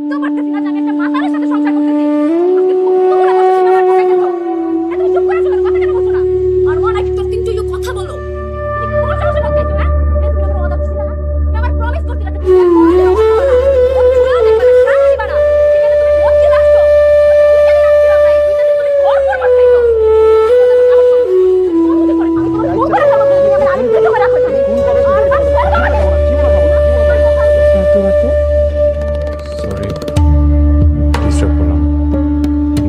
ভাবতেও পারতেছি না যে আমি একটা মাতালের সাথে সংসার করতেছি। আজকে কতগুলো বছর তুমি আমার ঠকাইতেছো। এ তুমি চুপ করে আছো কেন? কথা কেন বলছো না? আর when I talking to you, কথা বলো। তুমি কি তোমার সমস্যা লাগতেছো, হ্যাঁ? এই তুমি আমার ওয়াদা করছিলা না? তুমি আমার প্রমিস করছিলা যে তুমি আর কোনোদিনও কথা বলবা না। মদ ছুঁয়েও দেখবা না, শ্বাস দিবা না। সেখানে তুমি মদ খেয়ে আসছো। গত 2টা দিন আমি ছিলাম না। এই 2টা দিন তুমি ভরপুর মদ খাইছো। আমার সঙ্গে তুমি কোন মুখে করে? আমি তোমার মুখ করে খাবো। তুমি আমার আলিঙ্গিত করে রাখো এখানে। আর বাস ছেড়ে দাও আমাকে। আমার কথা এত রাতে সরি, ডিস্টার্ব করলাম।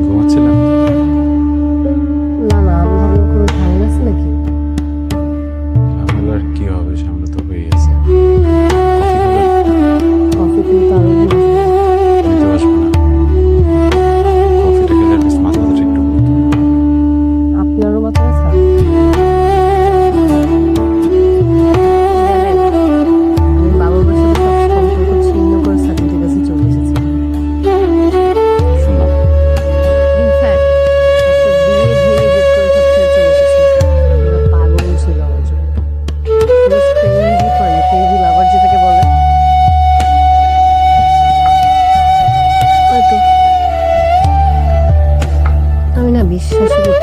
ঘুমাচ্ছিলেন? না না, আমি ভাবলাম কোনো ঝামেলা আছে নাকি। ঝামেলার কি হবে, ঝামেলা তো হয়ে গেছে। কফি খাবেন? কফি কিন্তু আরো ঘুম আসবে। আমি তো আসবো না। কফিটা খেলে অ্যাটলিস্ট মাথা ব্যথাটা একটু কমতো। আপনারও মাথা ব্যথা? জানেন, আমি বাবা মার সাথে সব সম্পর্ক ছিন্ন করে সাকিবের কাছে চলে এসেছি। শুনলাম। ইনফ্যাক্ট একটা বিয়ে ভেঙে জেদ করে সব ছেড়ে চলে এসেছি। ওরা পাগল ছিল আমার জন্য। Crazy for me, crazy lover যেটাকে বলে। হয়তো আমি না বিশ্বাসই করতে